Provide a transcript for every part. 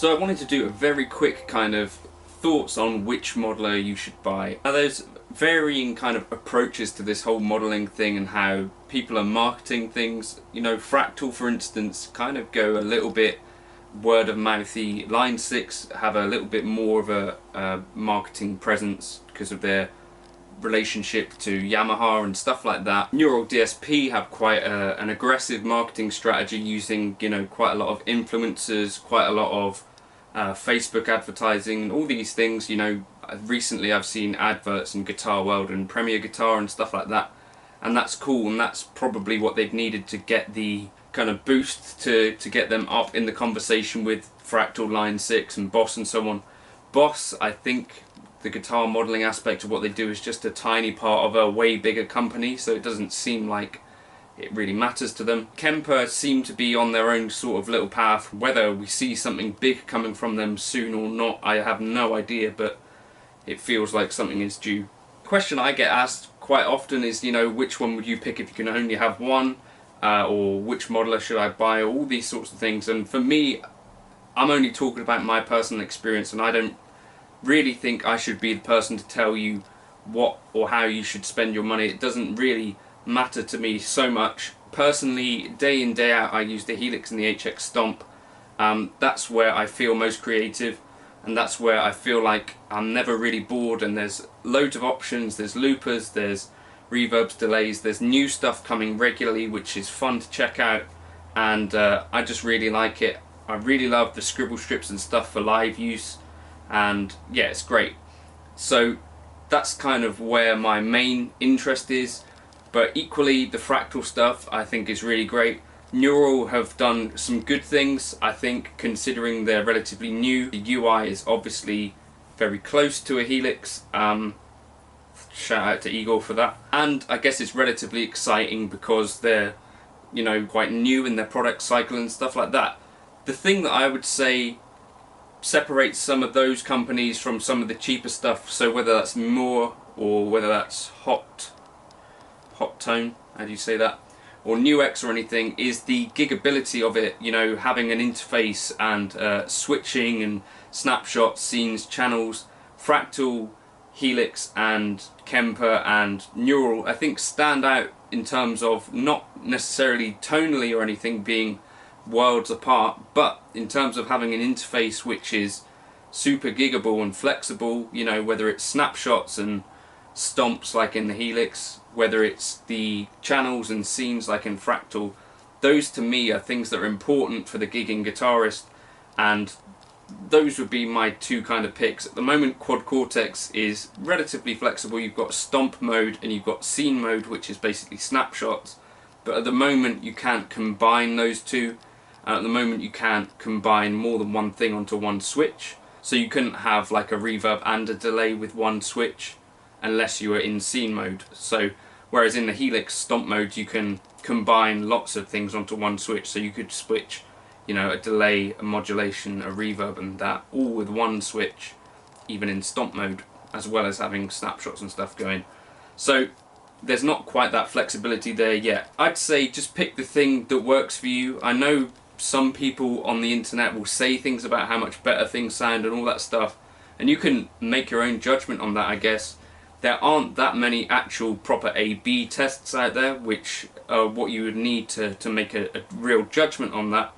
So I wanted to do a very quick kind of thoughts on which modeler you should buy. Now there's varying kind of approaches to this whole modeling thing and how people are marketing things. You know, Fractal for instance kind of go a little bit word of mouthy. Line 6 have a little bit more of a marketing presence because of their relationship to Yamaha and stuff like that. Neural DSP have quite an aggressive marketing strategy using, you know, quite a lot of influencers, quite a lot of Facebook advertising and all these things. You know, recently I've seen adverts in Guitar World and Premier Guitar and stuff like that, and that's cool, and that's probably what they've needed to get the kind of boost to get them up in the conversation with Fractal, Line 6 and Boss and so on. Boss, I think the guitar modelling aspect of what they do is just a tiny part of a way bigger company, so it doesn't seem like it really matters to them. Kemper seem to be on their own sort of little path. Whether we see something big coming from them soon or not, I have no idea, but it feels like something is due. The question I get asked quite often is, you know, which one would you pick if you can only have one, or which modeler should I buy, or all these sorts of things. And for me, I'm only talking about my personal experience, and I don't really think I should be the person to tell you what or how you should spend your money. It doesn't really matter to me so much. Personally, day in day out I use the Helix and the HX Stomp. That's where I feel most creative, and that's where I feel like I'm never really bored, and there's loads of options. There's loopers, there's reverbs, delays, there's new stuff coming regularly which is fun to check out, and I just really like it. I really love the scribble strips and stuff for live use, and yeah, it's great. So that's kind of where my main interest is, but equally the Fractal stuff I think is really great. Neural have done some good things, I think, considering they're relatively new. The UI is obviously very close to a Helix. Shout out to Igor for that. And I guess it's relatively exciting because they're, you know, quite new in their product cycle and stuff like that. The thing that I would say separates some of those companies from some of the cheaper stuff, so whether that's Moore or whether that's Hot Tone, how do you say that, or Nuix or anything, is the gigability of it. You know, having an interface and switching and snapshots, scenes, channels. Fractal, Helix and Kemper and Neural I think stand out in terms of not necessarily tonally or anything being worlds apart, but in terms of having an interface which is super giggable and flexible. You know, whether it's snapshots and stomps like in the Helix, whether it's the channels and scenes like in Fractal, those to me are things that are important for the gigging guitarist, and those would be my two kind of picks. At the moment, Quad Cortex is relatively flexible. You've got stomp mode and you've got scene mode, which is basically snapshots, but at the moment you can't combine those two, and at the moment you can't combine more than one thing onto one switch. So you couldn't have like a reverb and a delay with one switch unless you were in scene mode. So whereas in the Helix stomp mode you can combine lots of things onto one switch, so you could switch, you know, a delay, a modulation, a reverb and that all with one switch, even in stomp mode, as well as having snapshots and stuff going. So there's not quite that flexibility there yet. I'd say just pick the thing that works for you. I know some people on the internet will say things about how much better things sound and all that stuff, and you can make your own judgment on that, I guess. There aren't that many actual proper A/B tests out there, which are what you would need to make a real judgment on that.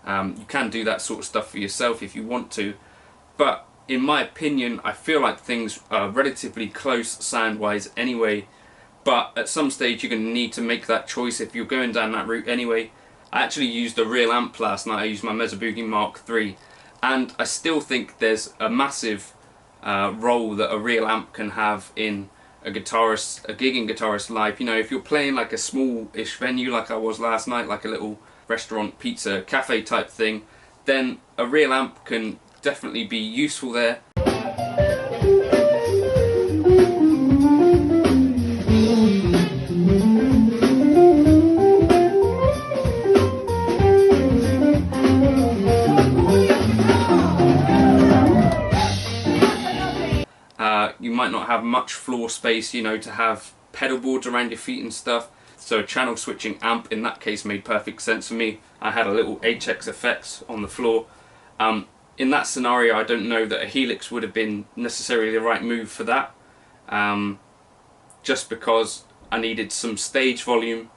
You can do that sort of stuff for yourself if you want to, but in my opinion I feel like things are relatively close sound wise anyway, but at some stage you're going to need to make that choice if you're going down that route anyway. I actually used a real amp last night. I used my Mesa Boogie Mark III, and I still think there's a massive role that a real amp can have in a gigging guitarist life. You know, if you're playing like a small-ish venue like I was last night, like a little restaurant, pizza, cafe type thing, then a real amp can definitely be useful there. You might not have much floor space, you know, to have pedal boards around your feet and stuff, so a channel switching amp in that case made perfect sense for me. I had a little HX effects on the floor. in that scenario I don't know that a Helix would have been necessarily the right move for that, just because I needed some stage volume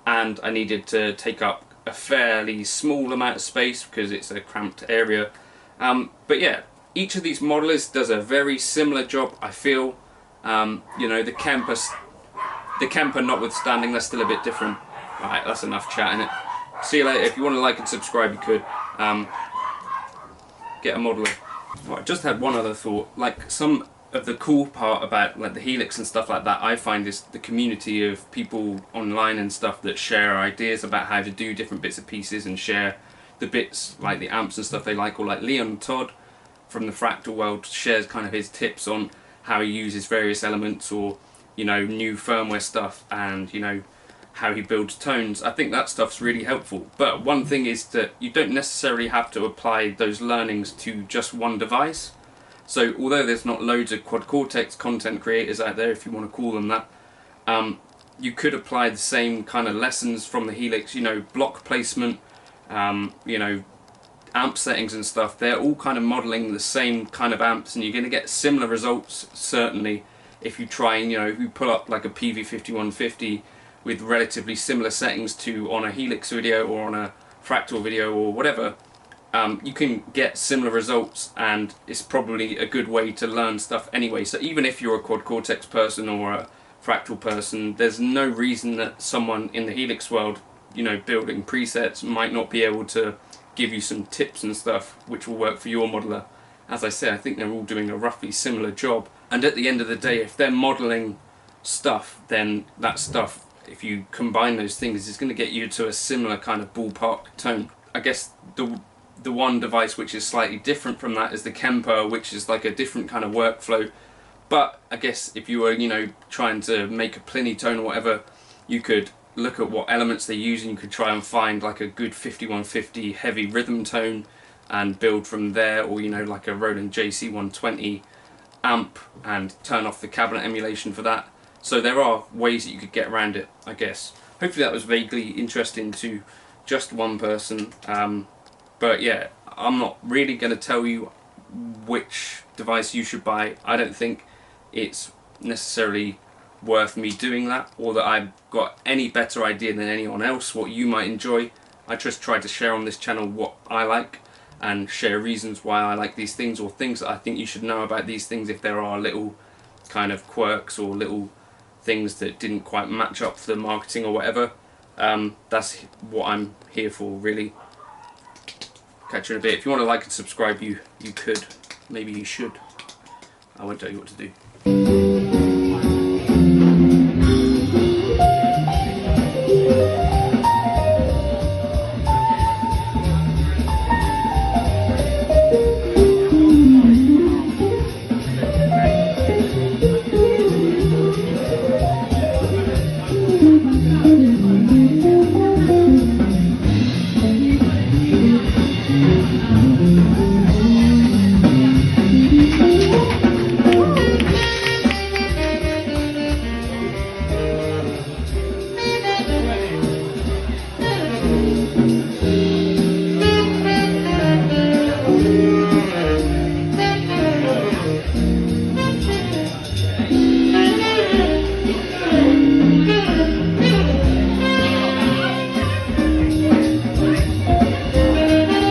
and I needed to take up a fairly small amount of space because it's a cramped area. But yeah, each of these modelers does a very similar job, I feel. You know, the Kemper notwithstanding, they're still a bit different. Right, that's enough chatting it. See you later. If you want to like and subscribe, you could. Get a modeler. Right, I just had one other thought. Like, some of the cool part about like the Helix and stuff like that, I find, is the community of people online and stuff that share ideas about how to do different bits and pieces and share the bits like the amps and stuff they like. Or like Leon Todd from the Fractal world shares kind of his tips on how he uses various elements, or you know, new firmware stuff, and you know, how he builds tones. I think that stuff's really helpful. But one thing is that you don't necessarily have to apply those learnings to just one device. So although there's not loads of quad cortex content creators out there, if you want to call them that, you could apply the same kind of lessons from the Helix. You know, block placement, you know, amp settings and stuff. They're all kind of modeling the same kind of amps, and you're going to get similar results certainly if you try and, you know, if you pull up like a PV5150 with relatively similar settings to on a Helix video or on a Fractal video or whatever, you can get similar results, and it's probably a good way to learn stuff anyway. So even if you're a quad cortex person or a Fractal person, there's no reason that someone in the Helix world, you know, building presets might not be able to give you some tips and stuff which will work for your modeler. As I say, I think they're all doing a roughly similar job, and at the end of the day, if they're modeling stuff, then that stuff, if you combine those things, is going to get you to a similar kind of ballpark tone. I guess the one device which is slightly different from that is the Kemper, which is like a different kind of workflow. But I guess if you were, you know, trying to make a plenitone or whatever, you could look at what elements they're using. You could try and find like a good 5150 heavy rhythm tone and build from there, or you know, like a Roland JC120 amp, and turn off the cabinet emulation for that. So there are ways that you could get around it, I guess. Hopefully that was vaguely interesting to just one person. But yeah, I'm not really going to tell you which device you should buy. I don't think it's necessarily worth me doing that, or that I've got any better idea than anyone else what you might enjoy. I just try to share on this channel what I like, and share reasons why I like these things, or things that I think you should know about these things if there are little kind of quirks or little things that didn't quite match up for the marketing or whatever. That's what I'm here for, really. Catch you in a bit. If you want to like and subscribe, you could. Maybe you should. I won't tell you what to do.